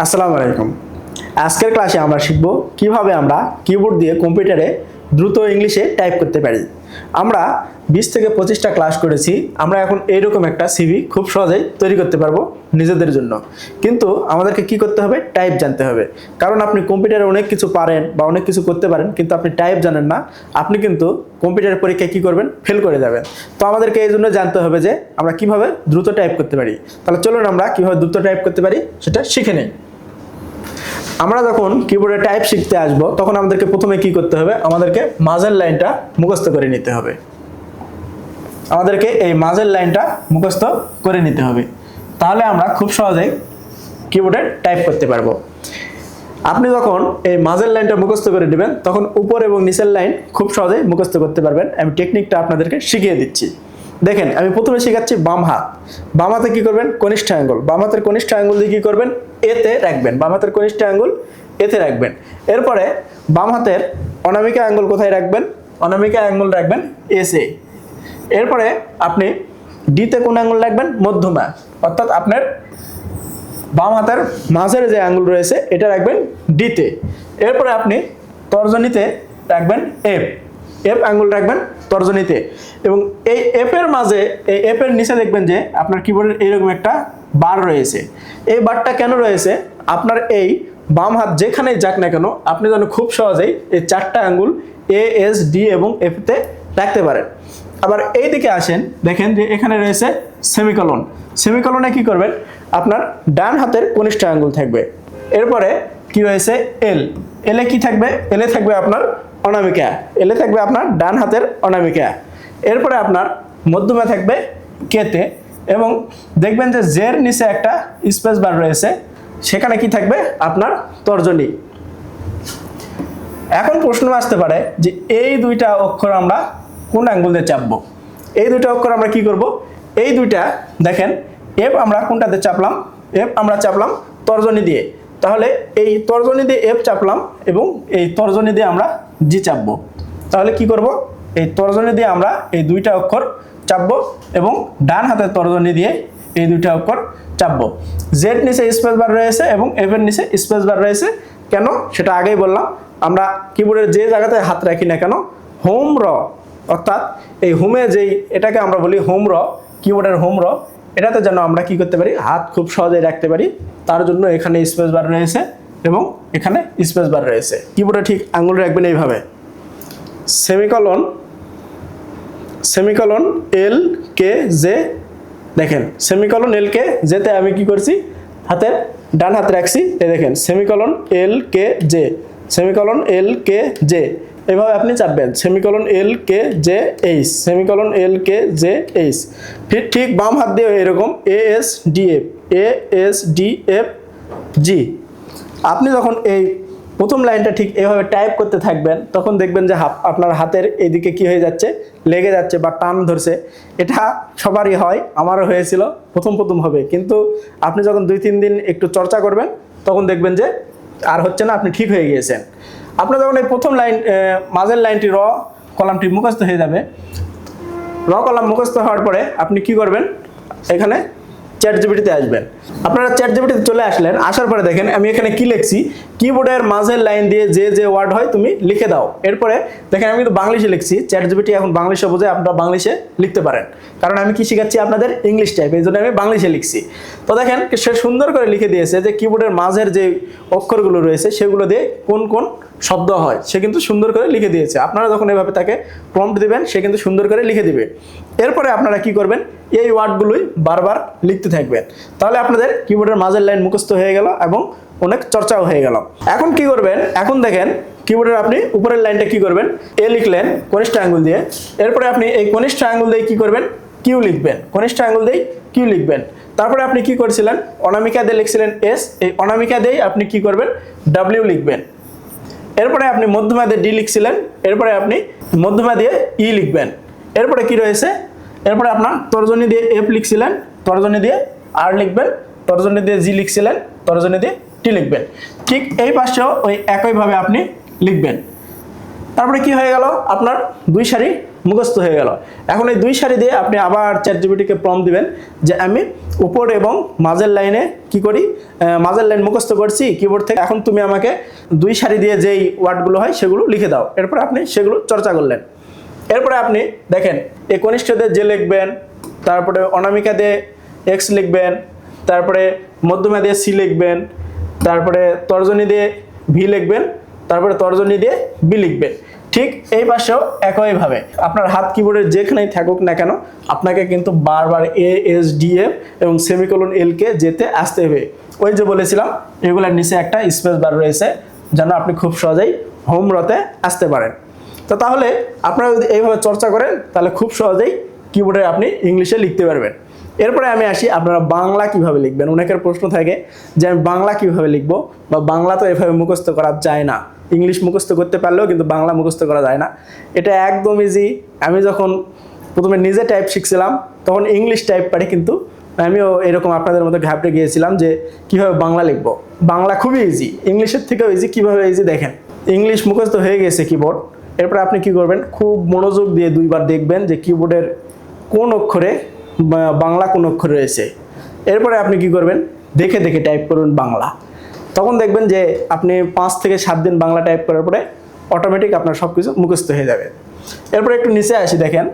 আসসালামু আলাইকুম। আজকের ক্লাসে আমরা শিখব কিভাবে আমরা কিবোর্ড দিয়ে কম্পিউটারে দ্রুত ইংলিশে টাইপ করতে পারি। আমরা 20 থেকে 25টা ক্লাস করেছি। আমরা এখন এইরকম একটা সিভি খুব সহজেই তৈরি করতে পারবো নিজেদের জন্য। কিন্তু আমাদেরকে কি করতে হবে? টাইপ জানতে হবে। কারণ আপনি কম্পিউটারে অনেক কিছু পারেন বা অনেক কিছু করতে পারেন, কিন্তু আপনি টাইপ জানেন না, আপনি কিন্তু কম্পিউটারের পরীক্ষায় কি করবেন? ফেল করে যাবেন। তো আমাদেরকে এই জন্য জানতে হবে যে আমরা কিভাবে দ্রুত টাইপ করতে পারি। তাহলে চলুন আমরা কিভাবে দ্রুত টাইপ করতে পারি সেটা শিখে নিই। আমরা যখন কিবোর্ডে টাইপ শিখতে আসব তখন আমাদেরকে প্রথমে কি করতে হবে? আমাদেরকে মাঝের লাইনটা মুখস্থ করে নিতে হবে। আমাদেরকে এই মাঝের লাইনটা মুখস্থ করে নিতে হবে, তাহলে আমরা খুব সহজেই কিবোর্ডে টাইপ করতে পারবো। আপনি যখন এই মাঝের লাইনটা মুখস্থ করে নেবেন তখন উপর এবং নিচের লাইন খুব সহজেই মুখস্থ করতে পারবেন। আমি টেকনিকটা আপনাদেরকে শিখিয়ে দিচ্ছি। দেখেন, আমি প্রথমে শেখাচ্ছি বাম হাত। বাম হাতে কি করবেন? কনিষ্ঠ আঙ্গুল। বাম হাতের কনিষ্ঠ আঙ্গুল দিয়ে কি করবেন? এতে রাখবেন। বাম হাতের কনিষ্ঠ আঙ্গুল এতে রাখবেন। এরপরে বাম হাতের অনামিকা আঙ্গুল কোথায় রাখবেন? অনামিকা আঙ্গুল রাখবেন এসে। এরপরে আপনি ডিতে কোন আঙ্গুল রাখবেন? মধ্যমা, অর্থাৎ আপনার বাম হাতের মাঝের যে আঙ্গুল রয়েছে এটা রাখবেন ডিতে। এরপরে আপনি তর্জনীতে রাখবেন এফ। এফ আঙ্গুল রাখবেন তর্জনীতে, এবং এই এফ এর মাঝে, এই এফ এর নিচে দেখবেন যে আপনার কিবোর্ডের এইরকম একটা বার রয়েছে। এই বারটা কেন রয়েছে? আপনার এই বাম হাত যেখানেই যাক না কেন আপনি যেন খুব সহজেই এই চারটা আঙ্গুল এ, এস, ডি এবং এফ তে রাখতে পারেন। আবার এই দিকে আসেন, দেখেন যে এখানে রয়েছে সেমিকলন। সেমিকলনে কি করবেন? আপনার ডান হাতের কনিষ্ঠ আঙ্গুল থাকবে। এরপরে কি রয়েছে? এল। এলে কি থাকবে? এলে থাকবে আপনার অনামিকা। এলে থাকবে আপনার ডান হাতের অনামিকা। এরপরে আপনার মধ্যমা থাকবে কেতে, এবং দেখবেন যে জের নিচে একটা স্পেস বার রয়েছে, সেখানে কি থাকবে? আপনার তর্জনী। এখন প্রশ্ন আসতে পারে যে এই দুইটা অক্ষর আমরা কোন আঙ্গুল দিয়ে চাপবো? এই দুইটা অক্ষর আমরা কি করব? এই দুইটা দেখেন, এফ আমরা কোনটাতে চাপলাম? এফ আমরা চাপলাম তর্জনী দিয়ে। তাহলে এই তর্জনী দিয়ে এফ চাপলাম এবং এই তর্জনী দিয়ে আমরা জি চাপবো। তাহলে কি করব? এই তর্জনী দিয়ে আমরা এই দুইটা অক্ষর চাপবো এবং ডান হাতের তর্জনী দিয়ে এই দুইটা অক্ষর চাপবো। জেড নিচে স্পেস বার রয়েছে এবং এফ এর নিচে স্পেস বার রয়েছে। কেন? সেটা আগেই বললাম। আমরা কিবোর্ডের যে জায়গাতে হাত রাখি না কেন, হোম র, অর্থাৎ এই হোমে যেই এটাকে আমরা বলি হোম র, কিবোর্ডের হোম র, এটাতে যেন আমরা কি করতে পারি? হাত খুব সহজেই রাখতে পারি। তার জন্য এখানে স্পেস বার রয়েছে এবং এখানে স্পেস বার রয়েছে। কিবোর্ডে ঠিক আঙ্গুল রাখবেন এইভাবে, সেমিকলন, সেমিকলন এল কে জে। দেখেন সেমিকলন এল কে জেতে আমি কি করছি? হাতের ডান হাত রাখছি। এই দেখেন সেমিকলন এল কে জে, সেমিকলন এল কে জে। এভাবে আপনি চাপবেন সেমিকলন এল কে জে এইচ, সেমিকলন এল কে জে এইচ। ঠিক বাম হাত দিয়ে এরকম A S D F, A S D F G. আপনি যখন এই প্রথম লাইনটা ঠিক এভাবে টাইপ করতে থাকবেন তখন দেখবেন যে আপনার হাতের এদিকে কি হয়ে যাচ্ছে? লেগে যাচ্ছে বা টান ধরছে। এটা সবারই হয়, আমারও হয়েছিল, প্রথম প্রথম হবে। কিন্তু আপনি যখন 2-3 দিন একটু চর্চা করবেন তখন দেখবেন যে আর হচ্ছে না, আপনি ঠিক হয়ে গিয়েছেন। আপনার যখন এই প্রথম লাইন, মাঝের লাইনটি র কলামটি মুখস্থ হয়ে যাবে, র কলাম মুখস্থ হওয়ার পরে আপনি কি করবেন? এখানে চ্যাট জিপিটিতে আসবেন। আপনারা চ্যাট জিপিটিতে চলে আসলেন, আসার পরে দেখেন আমি এখানে কি লিখছি? কিবোর্ডের মাঝের লাইন দিয়ে যে যে ওয়ার্ড হয় তুমি লিখে দাও। এরপরে দেখেন আমি কিন্তু বাংলিশে লিখছি, চ্যাট জিপিটি এখন বাংলিশে বোঝে, আপনারা বাংলিশে লিখতে পারেন। কারণ আমি কি শিখাচ্ছি? আপনাদের ইংলিশ টাইপ, এই জন্য আমি বাংলিশে লিখছি। তো দেখেন সে সুন্দর করে লিখে দিয়েছে যে কিবোর্ডের মাঝের যে অক্ষরগুলো রয়েছে সেগুলো দিয়ে কোন কোন শব্দ হয়, সে কিন্তু সুন্দর করে লিখে দিয়েছে। আপনারা যখন এভাবে তাকে প্রম্পট দিবেন সে কিন্তু সুন্দর করে লিখে দিবে। এরপরে আপনারা কি করবেন? এই ওয়ার্ডগুলোই বারবার লিখতে থাকবেন। তাহলে আপনাদের কিবোর্ডের মাঝের লাইন মুখস্থ হয়ে গেল এবং অনেক চর্চাও হয়ে গেল। এখন কি করবেন? এখন দেখেন কিবোর্ডের আপনি উপরের লাইনটা কি করবেন? এ লিখলেন কনিষ্ঠ আঙ্গুল দিয়ে। এরপরে আপনি এই কনিষ্ঠ আঙ্গুল দিয়ে কি করবেন? কিউ লিখবেন। কনিষ্ঠ আঙ্গুল দিয়ে কিউ লিখবেন। তারপরে আপনি কি করছিলেন? অনামিকা দিয়ে লিখছিলেন এস, এই অনামিকা দিয়ে আপনি কি করবেন? ডাব্লিউ লিখবেন। এরপরে আপনি মধ্যমা দিয়ে ডি লিখছিলেন, এরপরে আপনি মধ্যমা দিয়ে ই লিখবেন। এরপরে কি রয়েছে? এরপরে আপনার তর্জনী দিয়ে এফ লিখছিলেন, তর্জনী দিয়ে আর লিখবেন, তর্জনী দিয়ে জি লিখছিলেন, তর্জনী দিয়ে টি লিখবেন। ঠিক এই পাশেও ওই একইভাবে আপনি লিখবেন। তারপরে কি হয়ে গেল? আপনার 2 সারি মুখস্থ হয়ে গেল। এখন এই 2 সারি দিয়ে আপনি আবার চ্যাটজিপিটিকে প্রম্পট দিবেন যে আমি উপর এবং মাঝের লাইনে কি করি, মাঝের লাইন মুখস্থ করছি কিবোর্ড থেকে, এখন তুমি আমাকে 2 সারি দিয়ে যেই ওয়ার্ডগুলো হয় সেগুলো লিখে দাও। এরপর আপনি সেগুলো চর্চা করলেন। এরপরে আপনি দেখেন এই কনিষ্ঠ দিয়ে যে লিখবেন, তারপরে অনামিকা দিয়ে এক্স লিখবেন, তারপরে মধ্যমা দিয়ে সি লিখবেন, তারপরে তর্জনী দিয়ে ভি লিখবেন, তারপরে তর্জনী দিয়ে বি লিখবেন। ঠিক এই পাশেও একইভাবে আপনার হাত কিবোর্ডের যেখানেই থাকুক না কেন আপনাকে কিন্তু বারবার এ এস ডি এফ এবং সেমিকোলন এল কে যেতে আসতে হবে। ওই যে বলেছিলাম এগুলোর নিচে একটা স্পেস বার রয়েছে যেন আপনি খুব সহজেই হোম রতে আসতে পারেন। তো তাহলে আপনারা যদি এইভাবে চর্চা করেন তাহলে খুব সহজেই কিবোর্ডে আপনি ইংলিশে লিখতে পারবেন। এরপরে আমি আসি আপনারা বাংলা কিভাবে লিখবেন। অনেকের প্রশ্ন থাকে যে আমি বাংলা কিভাবে লিখব, বা বাংলা তো এভাবে মুখস্থ করা যায় না, ইংলিশ মুখস্থ করতে পারলেও কিন্তু বাংলা মুখস্থ করা যায় না। এটা একদম ইজি। আমি যখন প্রথমে নিজে টাইপ শিখছিলাম তখন ইংলিশ টাইপ পারি, কিন্তু আমিও এরকম আপনাদের মতো ঘাবড়ে গিয়েছিলাম যে কীভাবে বাংলা লিখব। বাংলা খুবই ইজি, ইংলিশের থেকেও ইজি। কীভাবে ইজি দেখেন, ইংলিশ মুখস্থ হয়ে গেছে কিবোর্ড। এরপর আপনি কি করবেন, খুব মনোযোগ দিয়ে 2 বার দেখবেন যে কিবোর্ডের কোন অক্ষরে বাংলা কোন অক্ষরে রয়েছে। এরপরে আপনি কি করবেন, দেখে দেখে টাইপ করবেন বাংলা। তখন দেখবেন যে আপনি 5 থেকে 7 দিন বাংলা টাইপ করার পরে অটোমেটিক আপনার সব কিছু মুখস্থ হয়ে যাবে। এরপরে একটু নিচে আসি, দেখেন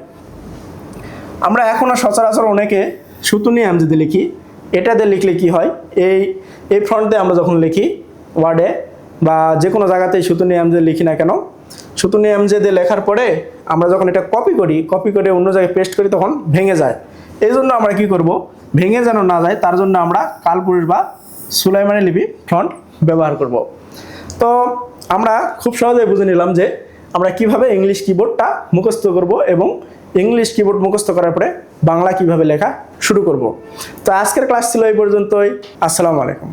আমরা এখনও সচরাচর অনেকে সুতুনি আমজেদে লিখি। এটা দিয়ে লিখলে কি হয়, এই ফ্রন্টে আমরা যখন লিখি ওয়ার্ডে বা যে কোনো জায়গাতেই সুতুনি আমজেদে লিখি না কেন, সুতুনি আমজেদে লেখার পরে আমরা যখন এটা কপি করে অন্য জায়গায় পেস্ট করি তখন ভেঙে যায়। এই জন্য আমরা কি করব, ভেঙে যেন না যায় তার জন্য আমরা কালপুরুষ বা সুলাইমানি লিপি ফন্ট ব্যবহার করব। তো আমরা খুব সহজেই বুঝে নিলাম যে আমরা কিভাবে ইংলিশ কিবোর্ডটা মুখস্থ করব এবং ইংলিশ কিবোর্ড মুখস্থ করার পরে বাংলা কিভাবে লেখা শুরু করব। তো আজকের ক্লাস ছিল এই পর্যন্তই। আসসালামু আলাইকুম।